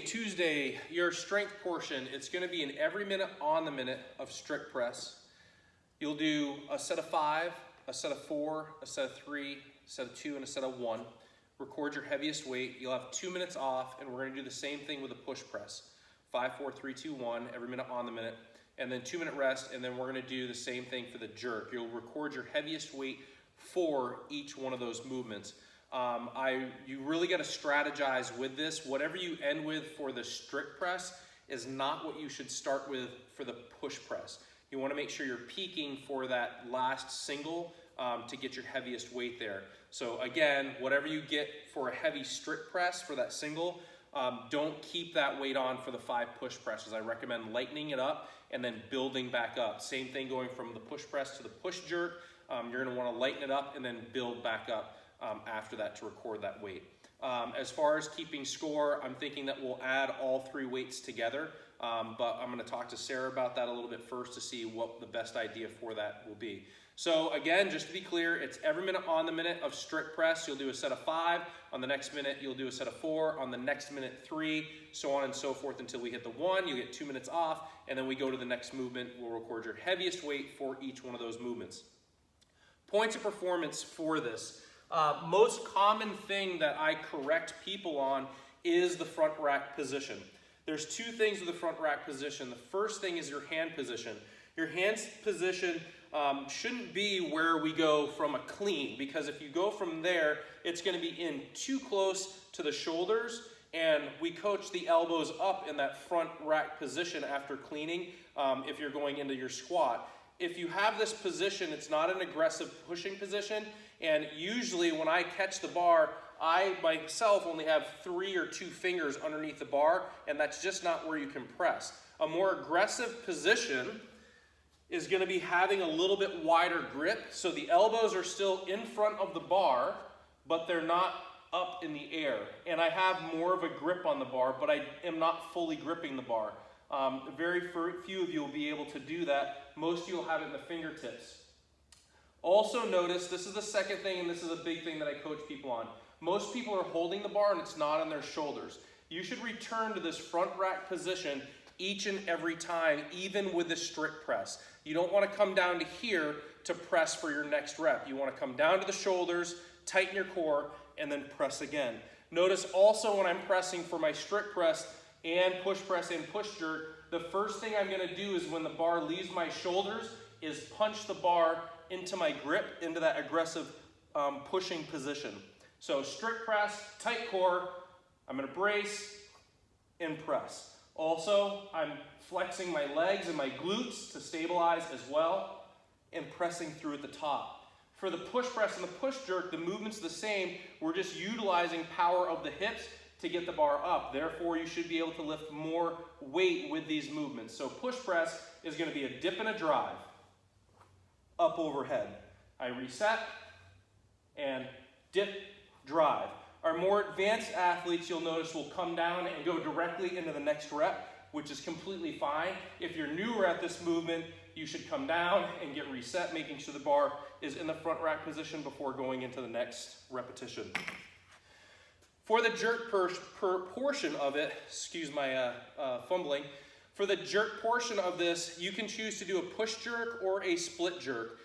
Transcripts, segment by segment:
Tuesday, your strength portion, it's going to be an every minute on the minute of strict press. You'll do a set of 5, a set of 4, a set of 3, a set of 2, and a set of 1. Record your heaviest weight. You'll have 2 minutes off, and we're going to do the same thing with a push press. 5, 4, 3, 2, 1, every minute on the minute, and then 2-minute rest, and then we're going to do the same thing for the jerk. You'll record your heaviest weight for each one of those movements. You really got to strategize with this. Whatever you end with for the strict press is not what you should start with for the push press. You want to make sure you're peaking for that last single to get your heaviest weight there. So again, whatever you get for a heavy strict press for that single, don't keep that weight on for the 5 push presses. I recommend lightening it up and then building back up. Same thing going from the push press to the push jerk. You're going to want to lighten it up and then build back up after that to record that weight. As far as keeping score, I'm thinking that we'll add all 3 weights together, but I'm going to talk to Sarah about that a little bit first to see what the best idea for that will be. So again, just to be clear, it's every minute on the minute of strict press. You'll do a set of 5. On the next minute, you'll do a set of 4. On the next minute, 3, so on and so forth until we hit the 1. You get 2 minutes off, and then we go to the next movement. We'll record your heaviest weight for each one of those movements. Points of performance for this. Most common thing that I correct people on is the front rack position. There's 2 things with the front rack position. The first thing is your hand position. Your hand position shouldn't be where we go from a clean, because if you go from there, it's going to be in too close to the shoulders, and we coach the elbows up in that front rack position after cleaning if you're going into your squat. If you have this position, it's not an aggressive pushing position, and usually when I catch the bar, I myself only have 3 or 2 fingers underneath the bar, and that's just not where you can press. A more aggressive position is going to be having a little bit wider grip, so the elbows are still in front of the bar, but they're not up in the air. And I have more of a grip on the bar, but I am not fully gripping the bar. Very few of you will be able to do that. Most of you will have it in the fingertips. Also notice, this is the second thing, and this is a big thing that I coach people on. Most people are holding the bar and it's not on their shoulders. You should return to this front rack position each and every time, even with the strict press. You don't want to come down to here to press for your next rep. You want to come down to the shoulders, tighten your core, and then press again. Notice also when I'm pressing for my strict press and push jerk, the first thing I'm going to do is when the bar leaves my shoulders is punch the bar into my grip, into that aggressive pushing position. So strict press, tight core, I'm going to brace and press. Also, I'm flexing my legs and my glutes to stabilize as well, and pressing through at the top. For the push press and the push jerk, the movement's the same. We're just utilizing power of the hips to get the bar up. Therefore, you should be able to lift more weight with these movements. So push press is going to be a dip and a drive, up overhead. I reset and dip, drive. Our more advanced athletes, you'll notice, will come down and go directly into the next rep, which is completely fine. If you're newer at this movement, you should come down and get reset, making sure the bar is in the front rack position before going into the next repetition. For the jerk portion of it, excuse my fumbling, for the jerk portion of this, you can choose to do a push jerk or a split jerk.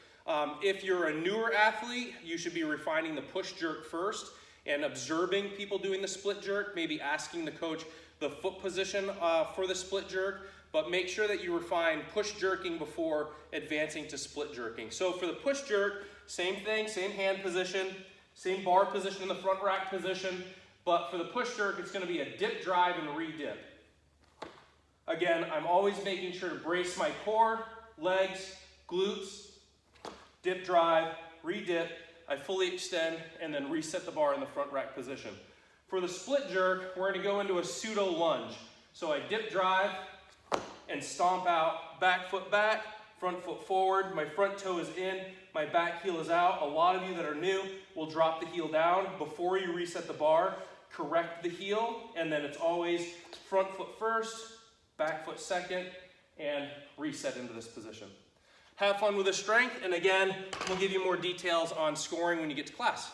If you're a newer athlete, you should be refining the push jerk first and observing people doing the split jerk, maybe asking the coach the foot position for the split jerk, but make sure that you refine push jerking before advancing to split jerking. So for the push jerk, same thing, same hand position, same bar position in the front rack position, but for the push jerk, it's going to be a dip, drive, and re-dip. Again, I'm always making sure to brace my core, legs, glutes, dip, drive, re-dip. I fully extend and then reset the bar in the front rack position. For the split jerk, we're going to go into a pseudo lunge. So I dip, drive, and stomp out, back foot back, front foot forward, my front toe is in, my back heel is out. A lot of you that are new will drop the heel down. Before you reset the bar, correct the heel, and then it's always front foot first, back foot second, and reset into this position. Have fun with the strength, and again, we'll give you more details on scoring when you get to class.